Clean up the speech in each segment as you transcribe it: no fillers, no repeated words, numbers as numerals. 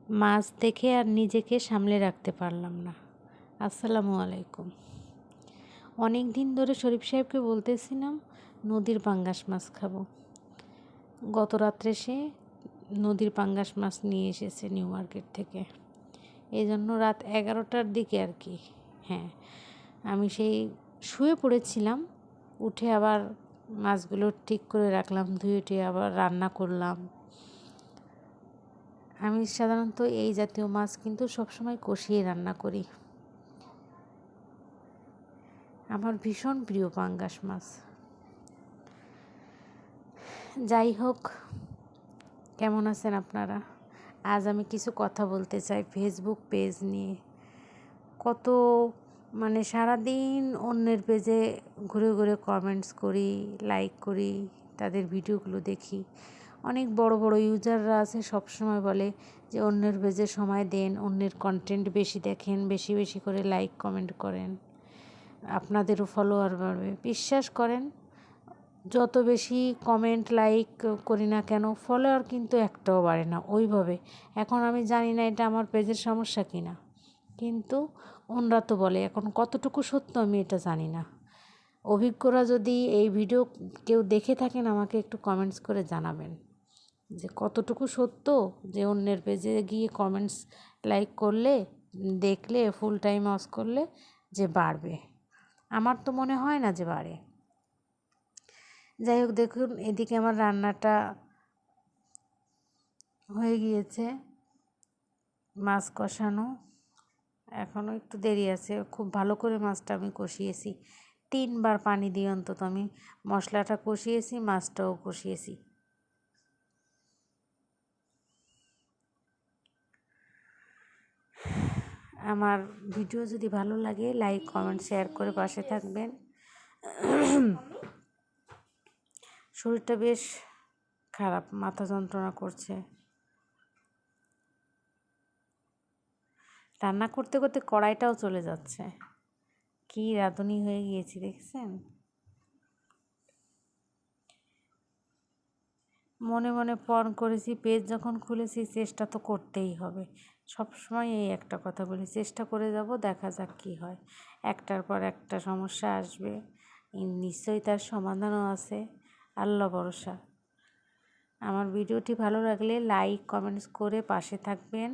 মাছ দেখে আর নিজেকে সামলে রাখতে পারলাম না। আসসালামু আলাইকুম। অনেক দিন ধরে শরীফ সাহেবকে বলতেছিলাম নদীর পাঙ্গাস মাছ খাবো। গত রাত্রে সে নদীর পাঙ্গাস মাছ নিয়ে এসেছে নিউ মার্কেট থেকে। এই জন্য রাত 11টার দিকে আর কি, হ্যাঁ, আমি সেই শুয়ে পড়েছিলাম, উঠে আবার মাছগুলো ঠিক করে রাখলাম, ধুয়ে টুয়ে আবার রান্না করলাম। আমি সাধারণত এই জাতীয় মাছ কিন্তু সবসময় কষিয়ে রান্না করি। আমার ভীষণ প্রিয় পাঙ্গাস মাছ। যাই হোক, কেমন আছেন আপনারা? আজ আমি কিছু কথা বলতে চাই ফেসবুক পেজ নিয়ে। কত সারাদিন অন্যের পেজে ঘুরে ঘুরে কমেন্টস করি, লাইক করি, তাদের ভিডিওগুলো দেখি। অনেক বড় বড় ইউজাররা আছে, সবসময় বলে যে অন্যের পেজে সময় দেন, অন্যের কন্টেন্ট বেশি দেখেন, বেশি বেশি করে লাইক কমেন্ট করেন, আপনাদেরও ফলোয়ার বাড়বে। বিশ্বাস করেন, যত বেশি কমেন্ট লাইক করি না কেন, ফলোয়ার কিন্তু একটাও বাড়ে না ওইভাবে। এখন আমি জানি না এটা আমার পেজের সমস্যা কি না, কিন্তু ওনরা তো বলে। এখন কতটুকু সত্য আমি এটা জানি না। অভিজ্ঞরা যদি এই ভিডিও কেউ দেখে থাকেন, আমাকে একটু কমেন্টস করে জানাবেন যে কতটুকু সত্য যে অন্যের পেজে গিয়ে কমেন্টস লাইক করলে, দেখলে, ফুল টাইম ওয়াচ করলে যে বাড়বে। আমার তো মনে হয় না যে বাড়ে। যাই হোক, দেখুন এদিকে আমার রান্নাটা হয়ে গিয়েছে, মাছ কষানো এখনও একটু দেরি আছে। খুব ভালো করে মাছটা আমি কষিয়েছি, 3বার পানি দিয়ে অন্তত আমি মশলাটা কষিয়েছি, মাছটাও কষিয়েছি। আমার ভিডিও যদি ভালো লাগে, লাইক কমেন্ট শেয়ার করে পাশে থাকবেন। শরীরটা বেশ খারাপ, মাথা যন্ত্রণা করছে। রান্না করতে করতে কড়াইটাও চলে যাচ্ছে। কি রাঁধুনি হয়ে গিয়েছি দেখছেন। মনে মনে পণ করেছি, পেজ যখন খুলেছি চেষ্টা তো করতেই হবে। সবসময় এই একটা কথা বলি, চেষ্টা করে যাব, দেখা যাক কী হয়। একটার পর একটা সমস্যা আসবে, নিশ্চয়ই তার সমাধানও আছে, আল্লাহ ভরসা। আমার ভিডিওটি ভালো লাগলে লাইক কমেন্টস করে পাশে থাকবেন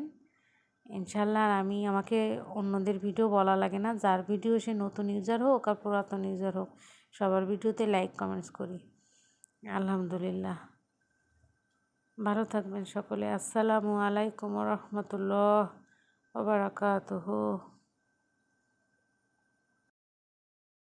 ইনশাল্লাহ। আর আমাকে অন্যদের ভিডিও বলা লাগে না, যার ভিডিও সে নতুন ইউজার হোক আর পুরাতন ইউজার হোক, সবার ভিডিওতে লাইক কমেন্টস করি। আলহামদুলিল্লাহ। ভালো থাকবেন সকলে। আসসালামু আলাইকুম ওয়া রাহমাতুল্লাহ ওয়া বারাকাতুহু।